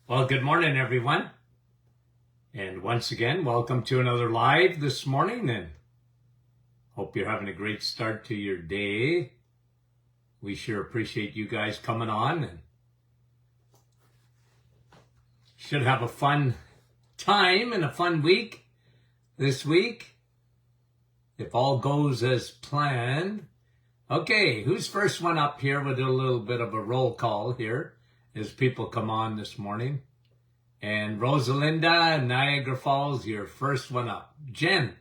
Well, good morning, everyone. And once again, welcome to another live this morning, and hope you're having a great start to your day. We sure appreciate you guys coming on, and should have a fun time and a fun week this week, if all goes as planned. Okay, who's first one up here? We'll do a little bit of a roll call here as people come on this morning. And Rosalinda, Niagara Falls, you're first one up. Jen,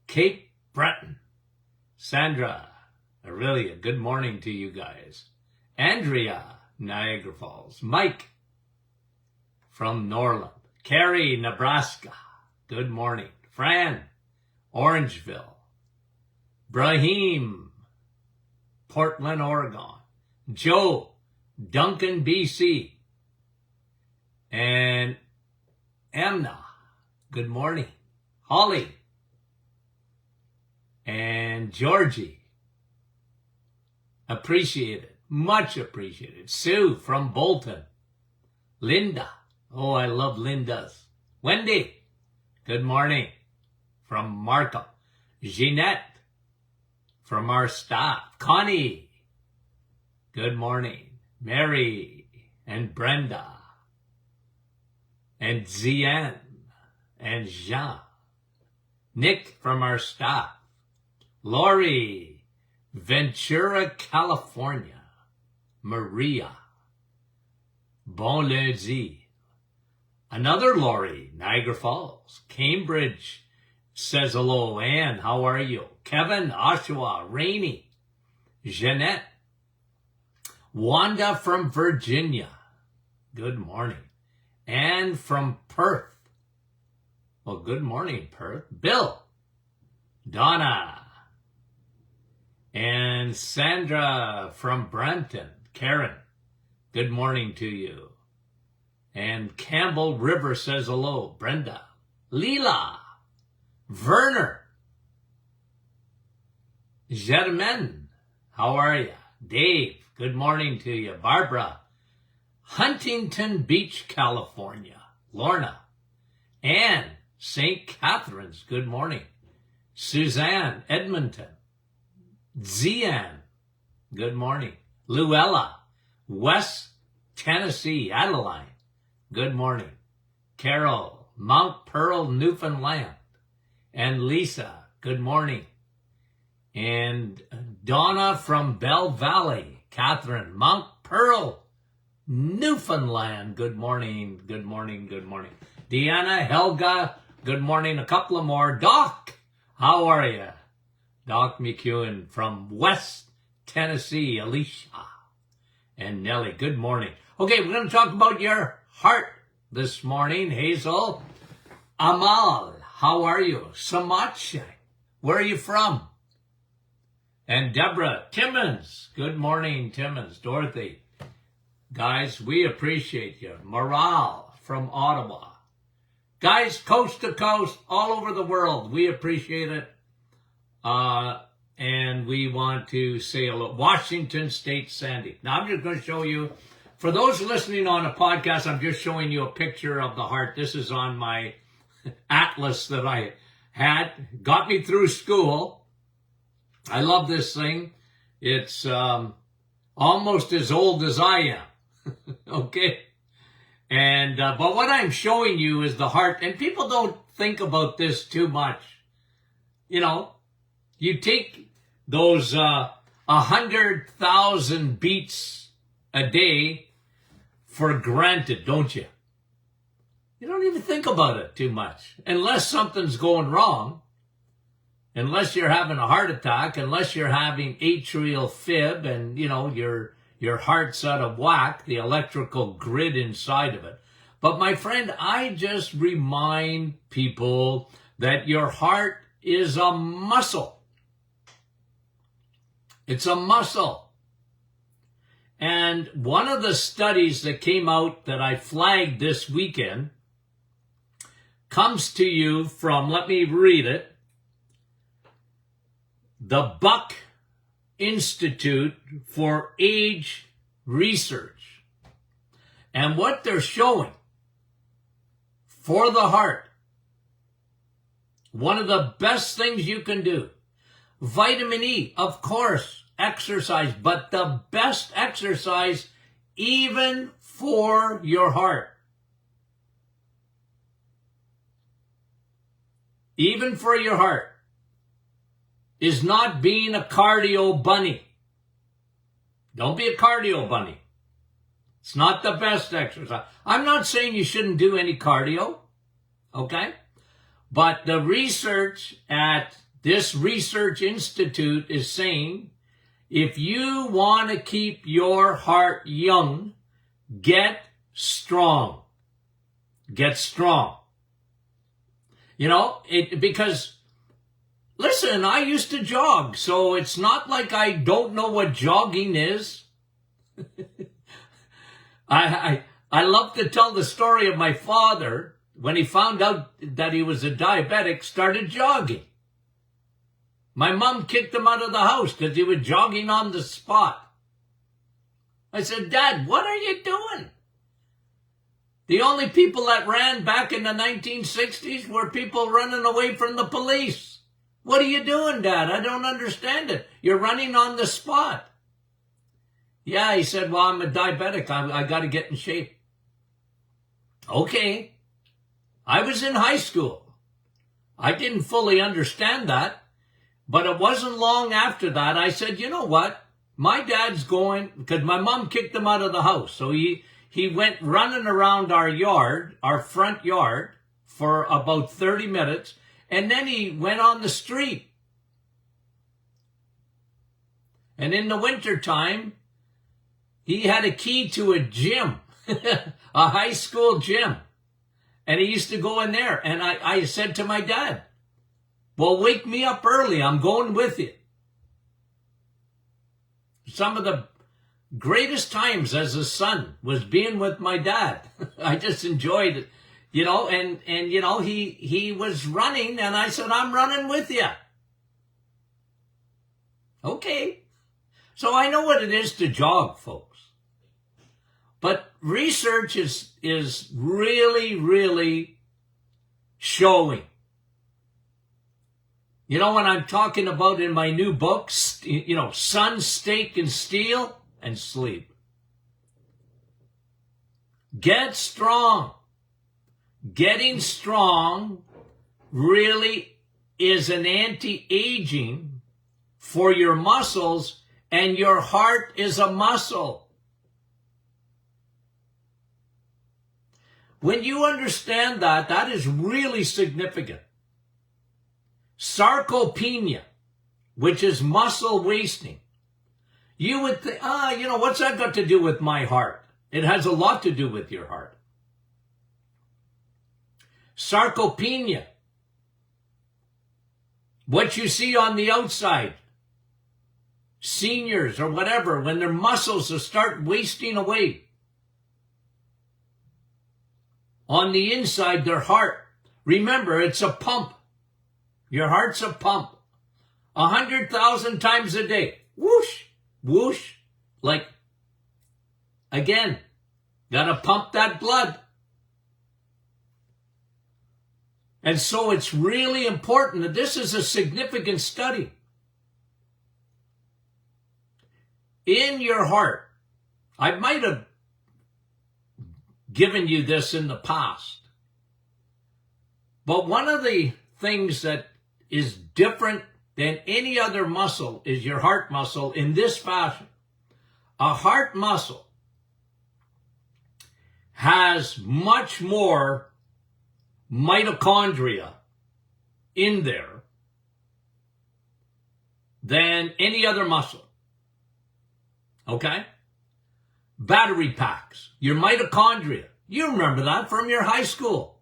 Cape Breton. Sandra, Aurelia, good morning to you guys. Andrea, Niagara Falls. Mike from Norland. Carrie, Nebraska, good morning. Fran, Orangeville. Brahim, Portland, Oregon. Joe, Duncan, BC. And Amna, good morning. Holly and Georgie, appreciate it, much appreciated. Sue from Bolton. Linda, oh, I love Linda's. Wendy, good morning from Markham. Jeanette from our staff. Connie, good morning. Mary and Brenda and Zian and Jean. Nick from our staff. Lori, Ventura, California. Maria, Bon Lundi. Another Lori, Niagara Falls. Cambridge says hello. Anne, how are you? Kevin, Oshawa. Rainey. Jeanette. Wanda from Virginia, good morning. Anne from Perth, well, good morning, Perth. Bill, Donna, and Sandra from Brampton. Karen, good morning to you. And Campbell River says hello. Brenda, Leela, Werner, Germaine, how are you? Dave, good morning to you. Barbara, Huntington Beach, California. Lorna, Anne, St. Catharines, good morning. Suzanne, Edmonton. Zian, good morning. Luella, West Tennessee. Adeline, good morning. Carol, Mount Pearl, Newfoundland. And Lisa, good morning. And Donna from Bell Valley. Catherine, Mount Pearl, Newfoundland. Good morning, good morning, good morning. Deanna, Helga, good morning. A couple of more. Doc, how are you? Doc McEwen from West Tennessee. Alicia and Nellie, good morning. Okay, we're going to talk about your heart this morning. Hazel, Amal, how are you? Samach, where are you from? And Deborah, Timmons, good morning, Timmons. Dorothy, guys, we appreciate you. Morale from Ottawa. Guys, coast to coast, all over the world, we appreciate it. And we want to say hello. Washington State, Sandy. Now, I'm just going to show you, for those listening on a podcast, I'm just showing you a picture of the heart. This is on my atlas that I had. Got me through school. I love this thing. It's almost as old as I am. Okay? And but what I'm showing you is the heart. And people don't think about this too much. You know, you take those 100,000 beats a day for granted, don't you? You don't even think about it too much. Unless something's going wrong. Unless you're having a heart attack, unless you're having atrial fib and, you know, your heart's out of whack, the electrical grid inside of it. But my friend, I just remind people that your heart is a muscle. It's a muscle. And one of the studies that came out that I flagged this weekend comes to you from, let me read it, the Buck Institute for Age Research. And what they're showing for the heart. One of the best things you can do. Vitamin E, of course, exercise, but the best exercise even for your heart. Even for your heart is not being a cardio bunny. Don't be a cardio bunny. It's not the best exercise. I'm not saying you shouldn't do any cardio, okay? But the research at this research institute is saying if you want to keep your heart young, get strong. Get strong. You know, because, listen, I used to jog, so it's not like I don't know what jogging is. I love to tell the story of my father when he found out that he was a diabetic, started jogging. My mom kicked him out of the house because he was jogging on the spot. I said, Dad, what are you doing? The only people that ran back in the 1960s were people running away from the police. What are you doing, Dad? I don't understand it. You're running on the spot. Yeah, he said, well, I'm a diabetic. I got to get in shape. Okay. I was in high school. I didn't fully understand that. But it wasn't long after that I said, you know what? My dad's going, because my mom kicked him out of the house. So he went running around our yard, our front yard, for about 30 minutes. And then he went on the street. And in the wintertime, he had a key to a gym, a high school gym. And he used to go in there. And I said to my dad, well, wake me up early. I'm going with you. Some of the greatest times as a son was being with my dad. I just enjoyed it, you know, and you know, he was running and I said, I'm running with you. Okay. So I know what it is to jog, folks. But research is really, really showing. You know what I'm talking about in my new book, you know, Sun, Steak, and Steel, and Sleep. Get strong. Getting strong really is an anti-aging for your muscles, and your heart is a muscle. When you understand that, that is really significant. Sarcopenia, which is muscle wasting. You would think, you know, what's that got to do with my heart? It has a lot to do with your heart. Sarcopenia, what you see on the outside, seniors or whatever, when their muscles start wasting away. On the inside, their heart, remember, it's a pump. Your heart's a pump. 100,000 times a day. Whoosh, whoosh. Like, again, gotta pump that blood. And so it's really important that this is a significant study. In your heart, I might have given you this in the past, but one of the things that is different than any other muscle is your heart muscle in this fashion. A heart muscle has much more mitochondria in there than any other muscle. Okay? Battery packs, your mitochondria. You remember that from your high school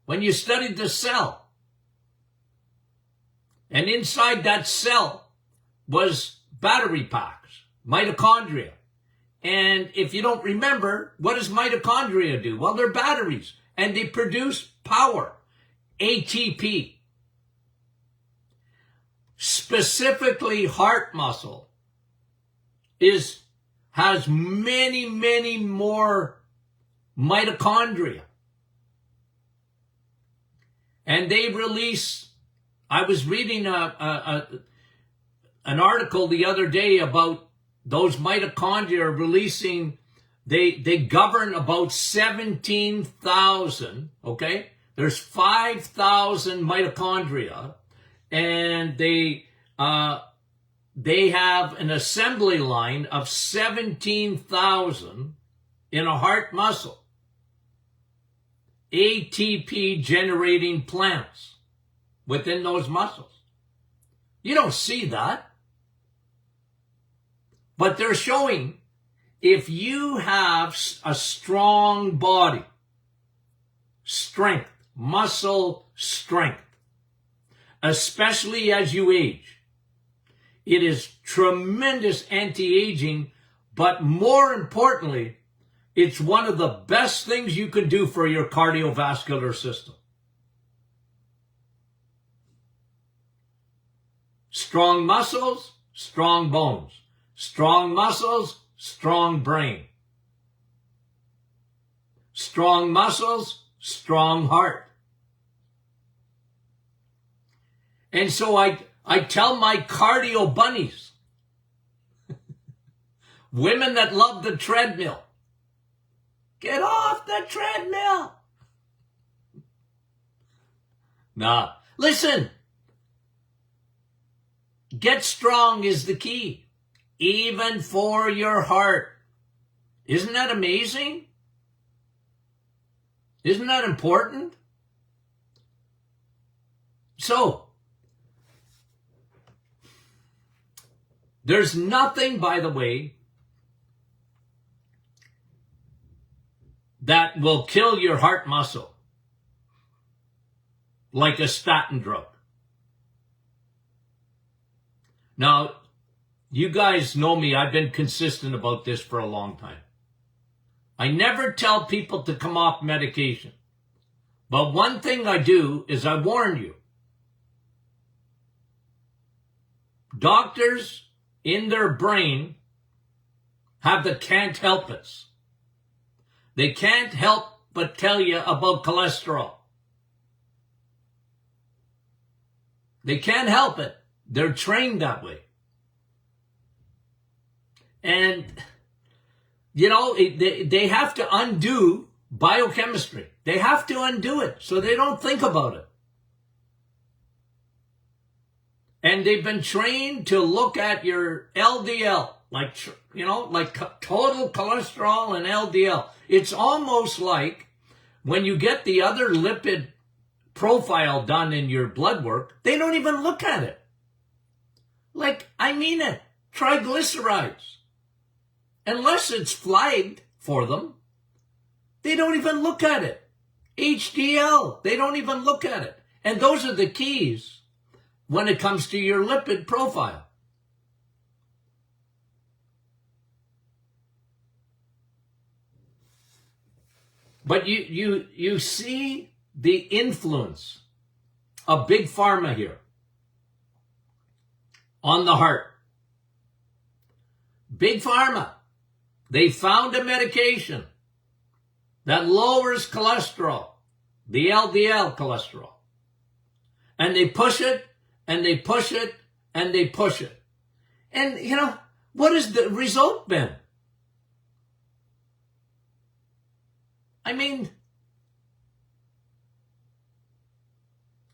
when you studied the cell. And inside that cell was battery packs, mitochondria. And if you don't remember, what does mitochondria do? Well, they're batteries and they produce power, ATP. Specifically, heart muscle has many, many more mitochondria And they release, I was reading an article the other day about those mitochondria releasing, they govern about 17,000, okay? There's 5,000 mitochondria, and they have an assembly line of 17,000 in a heart muscle. ATP generating plants within those muscles. You don't see that. But they're showing if you have a strong body, strength, muscle strength, especially as you age, it is tremendous anti-aging, but more importantly, it's one of the best things you can do for your cardiovascular system. Strong muscles, strong bones. Strong muscles, strong brain. Strong muscles, strong heart. And so I tell my cardio bunnies, women that love the treadmill, get off the treadmill. Nah, listen. Get strong is the key, even for your heart. Isn't that amazing? Isn't that important? So, there's nothing, by the way, that will kill your heart muscle like a statin drug. Now, you guys know me. I've been consistent about this for a long time. I never tell people to come off medication. But one thing I do is I warn you. Doctors in their brain have the can't help it. They can't help but tell you about cholesterol. They can't help it. They're trained that way. And, you know, they have to undo biochemistry. They have to undo it so they don't think about it. And they've been trained to look at your LDL, like, you know, like total cholesterol and LDL. It's almost like when you get the other lipid profile done in your blood work, they don't even look at it. Like, I mean it, triglycerides. Unless it's flagged for them, they don't even look at it. HDL, they don't even look at it. And those are the keys when it comes to your lipid profile. But you see the influence of Big Pharma here on the heart. Big Pharma, they found a medication that lowers cholesterol, the LDL cholesterol. And they push it, and they push it, and they push it. And, you know, what has the result been? I mean,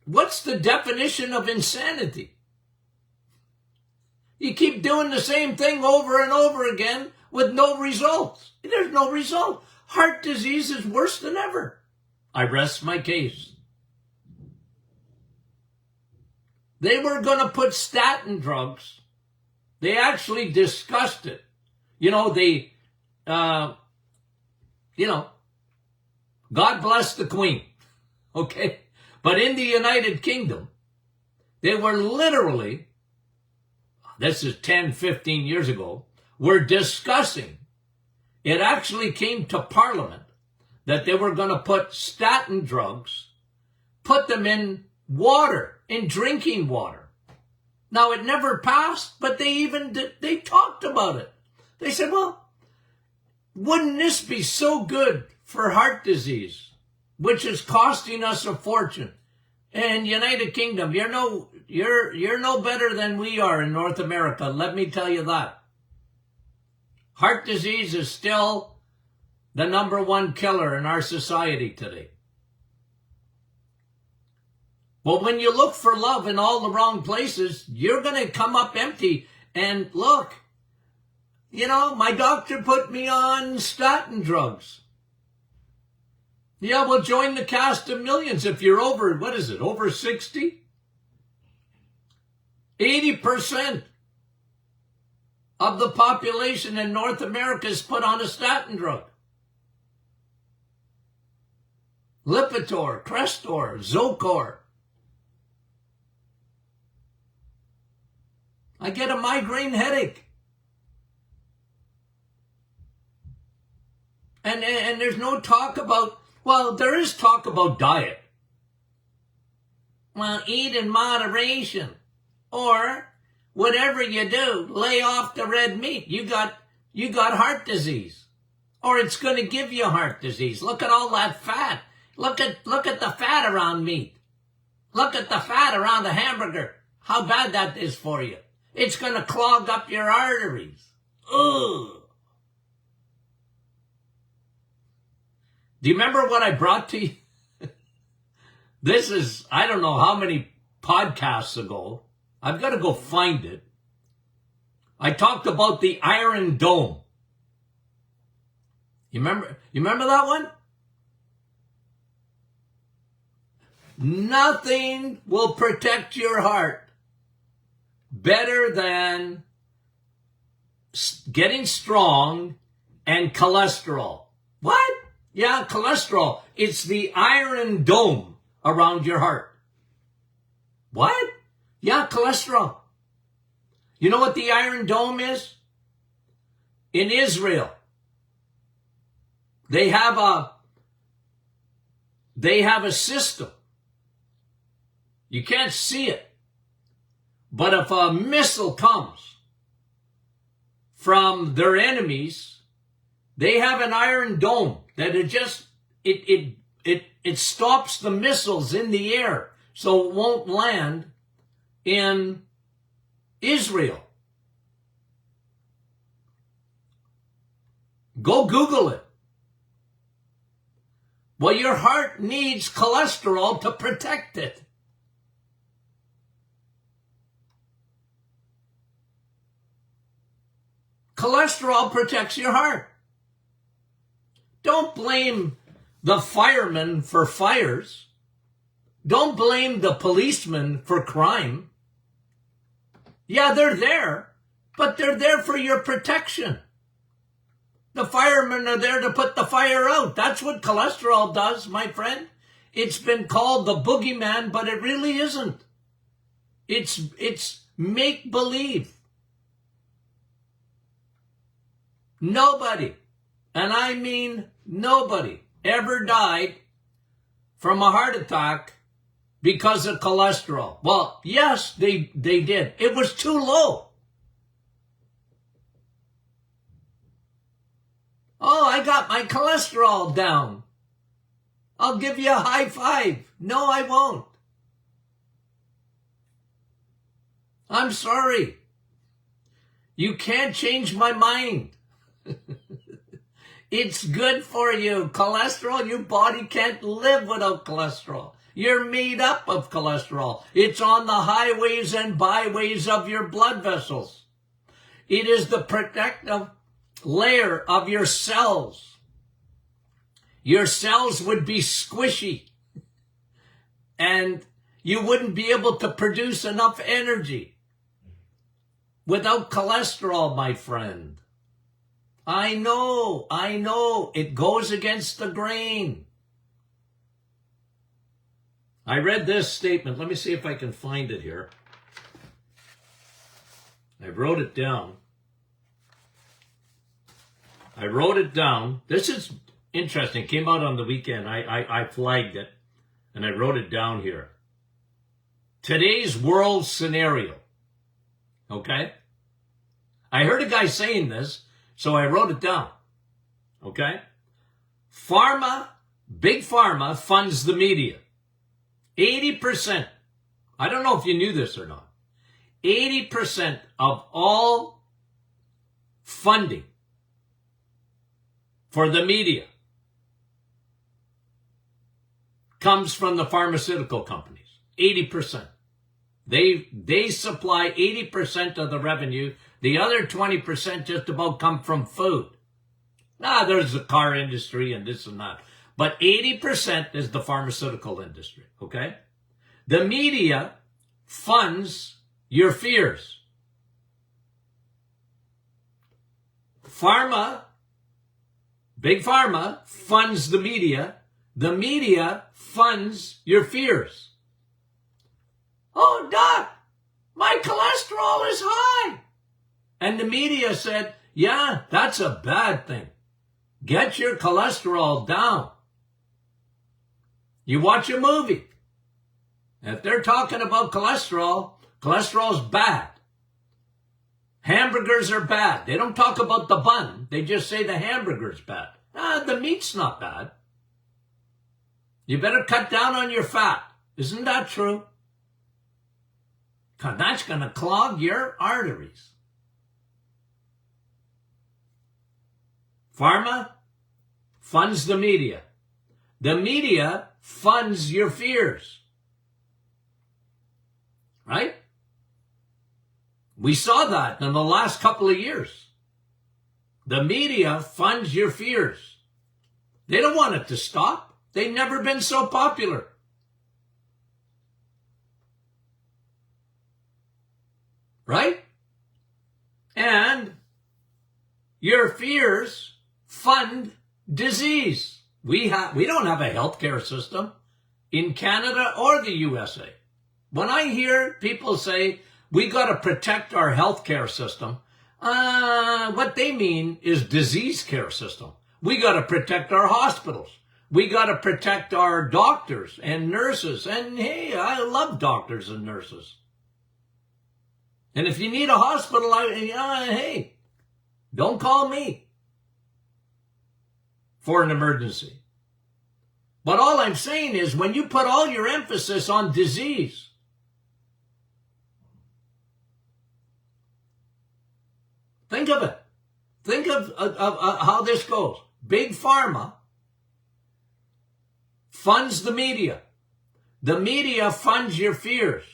what's the definition of insanity? You keep doing the same thing over and over again with no results. There's no result. Heart disease is worse than ever. I rest my case. They were going to put statin drugs. They actually discussed it. You know, God bless the Queen. Okay? But in the United Kingdom, they were literally, this is 10, 15 years ago, were discussing, it actually came to Parliament, that they were going to put statin drugs, put them in water, in drinking water. Now, it never passed, but they talked about it. They said, well, wouldn't this be so good for heart disease, which is costing us a fortune? And United Kingdom, you're no better than we are in North America. Let me tell you that. Heart disease is still the #1 killer in our society today. But when you look for love in all the wrong places, you're going to come up empty. And look, my doctor put me on statin drugs. Yeah, well, join the cast of millions if you're over 60? 80% of the population in North America is put on a statin drug. Lipitor, Crestor, Zocor. I get a migraine headache. And there's no talk about, well, there is talk about diet. Well, eat in moderation. Or whatever you do, lay off the red meat. You got heart disease. Or it's going to give you heart disease. Look at all that fat. Look at the fat around meat. Look at the fat around the hamburger. How bad that is for you. It's going to clog up your arteries. Ugh. Do you remember what I brought to you? This is, I don't know how many podcasts ago. I've got to go find it. I talked about the Iron Dome. You remember that one? Nothing will protect your heart better than getting strong and cholesterol. What? Yeah, cholesterol. It's the Iron Dome around your heart. What? Yeah, cholesterol. You know what the Iron Dome is? In Israel, they have a system. You can't see it. But if a missile comes from their enemies, they have an Iron Dome that it stops the missiles in the air so it won't land in Israel. Go Google it. Well, your heart needs cholesterol to protect it. Cholesterol protects your heart. Don't blame the firemen for fires. Don't blame the policemen for crime. Yeah, they're there, but they're there for your protection. The firemen are there to put the fire out. That's what cholesterol does, my friend. It's been called the boogeyman, but it really isn't. It's make-believe. Nobody, and I mean nobody, ever died from a heart attack because of cholesterol. Well, yes, they did. It was too low. Oh, I got my cholesterol down. I'll give you a high five. No, I won't. I'm sorry. You can't change my mind. It's good for you. Cholesterol, your body can't live without cholesterol. You're made up of cholesterol. It's on the highways and byways of your blood vessels. It is the protective layer of your cells. Your cells would be squishy and you wouldn't be able to produce enough energy without cholesterol, my friend. I know, it goes against the grain. I read this statement. Let me see if I can find it here. I wrote it down. This is interesting. It came out on the weekend. I flagged it and I wrote it down here. Today's world scenario. Okay? I heard a guy saying this, so I wrote it down. Okay? Big Pharma funds the media. 80%. I don't know if you knew this or not. 80% of all funding for the media comes from the pharmaceutical companies. 80%. They supply 80% of the revenue. The other 20% just about come from food. There's the car industry and this and that. But 80% is the pharmaceutical industry, okay? The media funds your fears. Big pharma funds the media. The media funds your fears. Oh, Doc, my cholesterol is high. And the media said, yeah, that's a bad thing. Get your cholesterol down. You watch a movie. If they're talking about cholesterol, cholesterol's bad. Hamburgers are bad. They don't talk about the bun. They just say the hamburger's bad. The meat's not bad. You better cut down on your fat. Isn't that true? Because that's going to clog your arteries. Pharma funds the media. The media funds your fears. Right? We saw that in the last couple of years. The media funds your fears. They don't want it to stop. They've never been so popular. Right? And your fears fund disease. We don't have a healthcare system in Canada or the USA. When I hear people say, we got to protect our healthcare system, what they mean is disease care system. We got to protect our hospitals. We got to protect our doctors and nurses. And hey, I love doctors and nurses. And if you need a hospital, hey, don't call me for an emergency. But all I'm saying is when you put all your emphasis on disease, think of it. Think of how this goes. Big Pharma funds the media. The media funds your fears.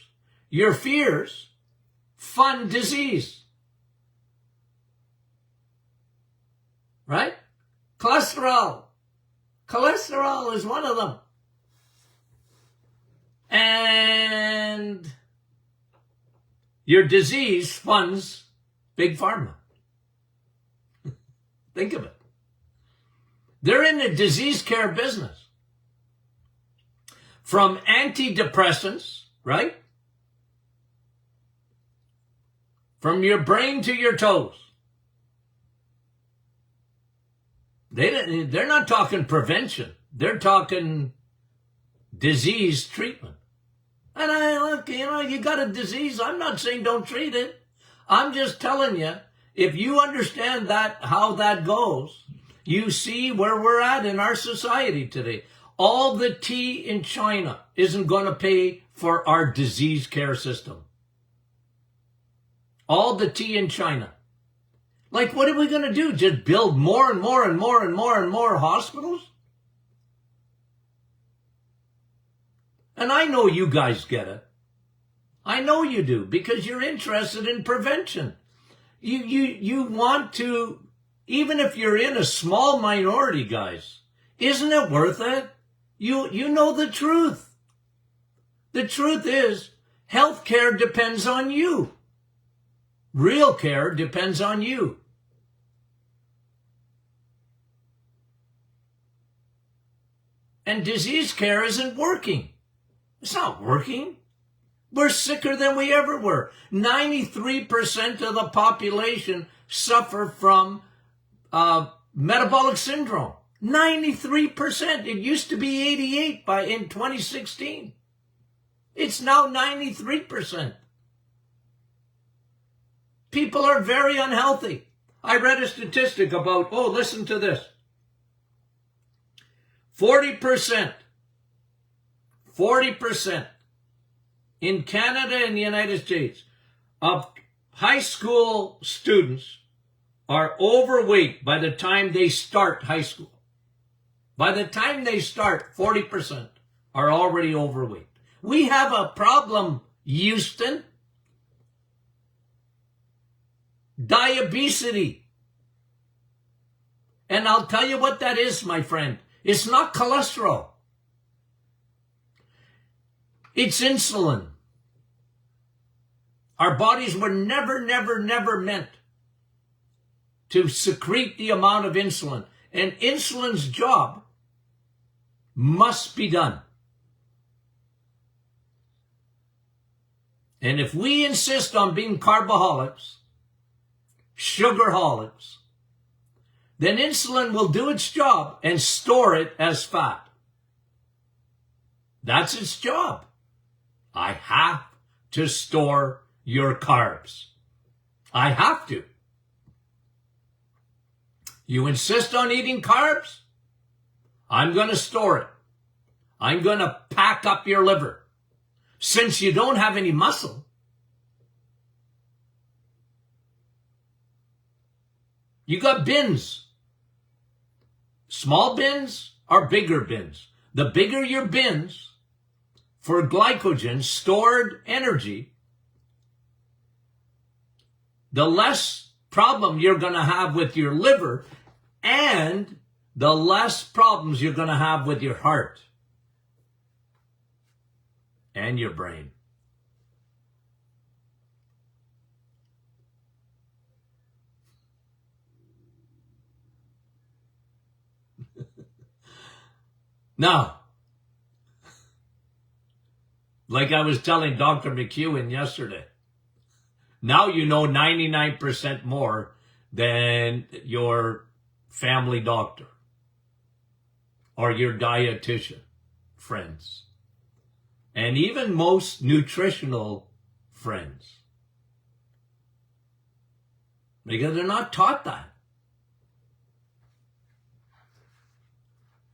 Your fears fund disease. Right? Cholesterol. Cholesterol is one of them. And your disease funds Big Pharma. Think of it. They're in the disease care business. From antidepressants, right? From your brain to your toes. They're not talking prevention. They're talking disease treatment. And look, you got a disease. I'm not saying don't treat it. I'm just telling you, if you understand how that goes, you see where we're at in our society today. All the tea in China isn't going to pay for our disease care system. All the tea in China. Like, what are we going to do? Just build more and more and more and more and more hospitals? And I know you guys get it. I know you do, because you're interested in prevention. You want to, even if you're in a small minority, guys, isn't it worth it? You know the truth. The truth is, health care depends on you. Real care depends on you. And disease care isn't working. It's not working. We're sicker than we ever were. 93% of the population suffer from metabolic syndrome. 93%. It used to be 88% in 2016. It's now 93%. People are very unhealthy. I read a statistic about, listen to this. 40% 40% in Canada and the United States of high school students are overweight by the time they start high school. By the time they start, 40% are already overweight. We have a problem, Houston. Diabetes. And I'll tell you what that is, my friend. It's not cholesterol. It's insulin. Our bodies were never meant to secrete the amount of insulin. And insulin's job must be done. And if we insist on being carboholics, sugarholics, then insulin will do its job and store it as fat. That's its job. I have to store your carbs. I have to. You insist on eating carbs? I'm going to store it. I'm going to pack up your liver. Since you don't have any muscle, you got bins. Small bins or bigger bins. The bigger your bins for glycogen, stored energy, the less problem you're going to have with your liver and the less problems you're going to have with your heart and your brain. Now, like I was telling Dr. McEwen yesterday, now you know 99% more than your family doctor or your dietitian friends, and even most nutritional friends, because they're not taught that.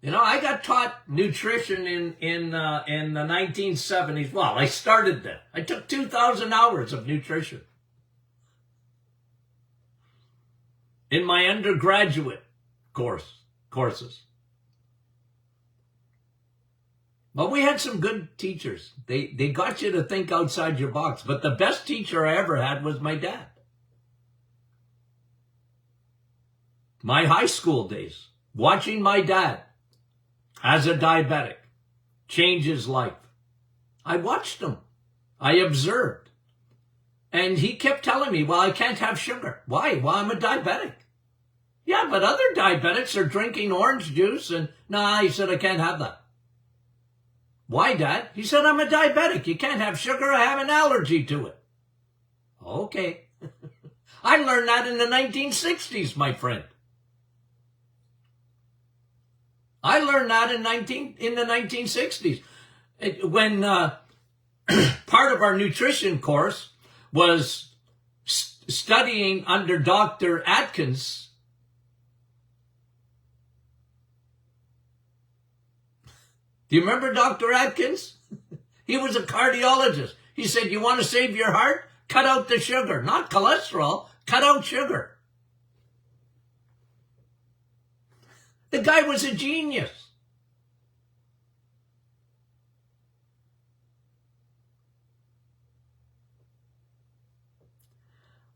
You know, I got taught nutrition in the 1970s. Well, I started then. I took 2,000 hours of nutrition in my undergraduate courses. But we had some good teachers. They got you to think outside your box. But the best teacher I ever had was my dad. My high school days, watching my dad as a diabetic change his life. I watched him. I observed. And he kept telling me, well, I can't have sugar. Why? Well, I'm a diabetic. Yeah, but other diabetics are drinking orange juice and, nah, he said, I can't have that. Why, Dad? He said, I'm a diabetic. You can't have sugar. I have an allergy to it. Okay. I learned that in the 1960s, my friend. I learned that in the 1960s. When part of our nutrition course was studying under Dr. Atkins. Do you remember Dr. Atkins? He was a cardiologist. He said, you want to save your heart? Cut out the sugar. Not cholesterol. Cut out sugar. The guy was a genius.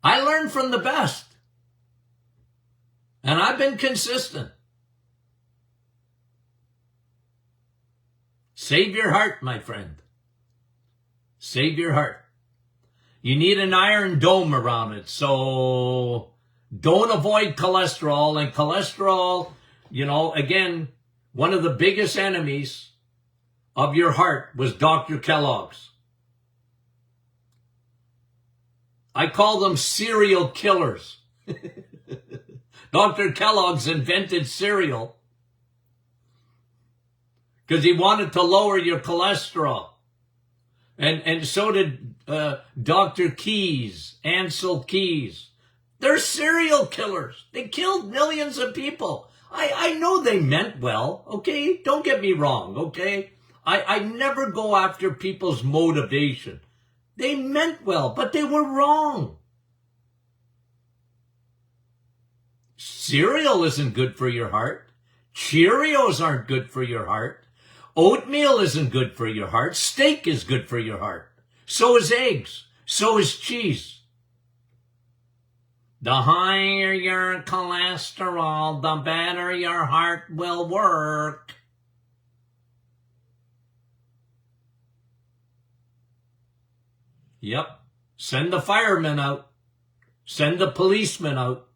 I learned from the best. And I've been consistent. Save your heart, my friend. Save your heart. You need an iron dome around it. So don't avoid cholesterol. And cholesterol, you know, again, one of the biggest enemies of your heart was Dr. Kellogg's. I call them cereal killers. Dr. Kellogg's invented cereal because he wanted to lower your cholesterol. And so did Dr. Keys, Ansel Keys. They're serial killers. They killed millions of people. I know they meant well, okay? Don't get me wrong, okay? I never go after people's motivation. They meant well, but they were wrong. Cereal isn't good for your heart. Cheerios aren't good for your heart. Oatmeal isn't good for your heart. Steak is good for your heart. So is eggs. So is cheese. The higher your cholesterol, the better your heart will work. Yep. Send the firemen out. Send the policemen out.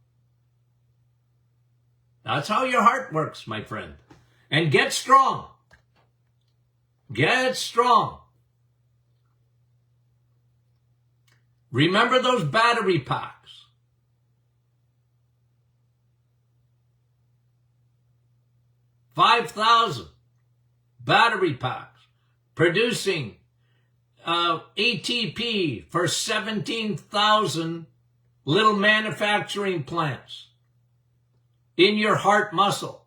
That's how your heart works, my friend. And get strong. Get strong. Remember those battery packs. 5,000 battery packs producing ATP for 17,000 little manufacturing plants in your heart muscle.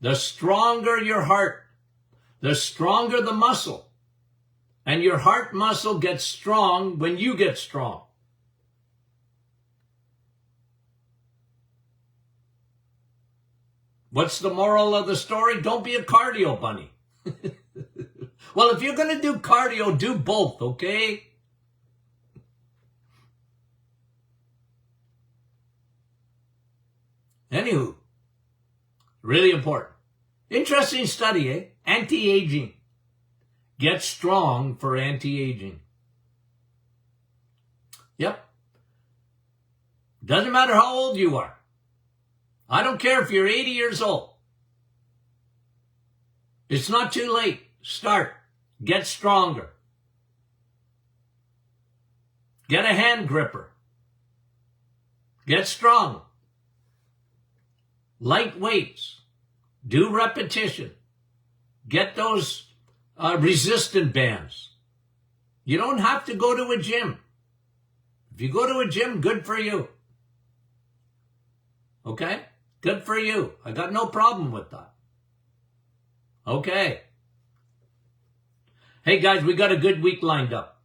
The stronger your heart, the stronger the muscle. And your heart muscle gets strong when you get strong. What's the moral of the story? Don't be a cardio bunny. Well, if you're going to do cardio, do both, okay? Anywho, really important. Interesting study, eh? Anti-aging. Get strong for anti-aging. Yep. Doesn't matter how old you are. I don't care if you're 80 years old. It's not too late. Start. Get stronger. Get a hand gripper. Get strong. Light weights. Do repetition. Get those resistant bands. You don't have to go to a gym. If you go to a gym, good for you. Okay? Good for you. I got no problem with that. Okay. Hey guys, we got a good week lined up.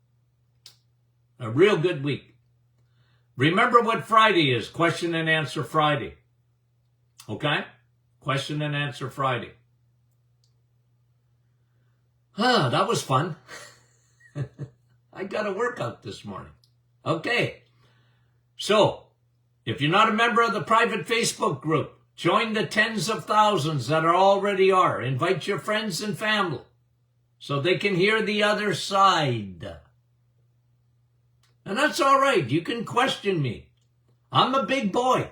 A real good week. Remember what Friday is. Question and answer Friday. Okay? Question and answer Friday. That was fun. I got a workout this morning. Okay. So, if you're not a member of the private Facebook group, join the tens of thousands that already are. Invite your friends and family so they can hear the other side. And that's all right. You can question me. I'm a big boy.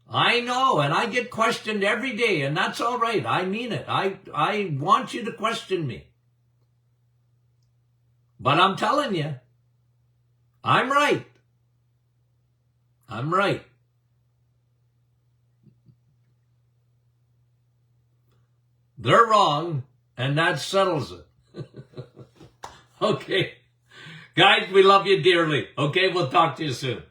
I know, and I get questioned every day, and that's all right. I mean it. I want you to question me. But I'm telling you, I'm right. I'm right. They're wrong, and that settles it. Okay. Guys, we love you dearly. Okay, we'll talk to you soon.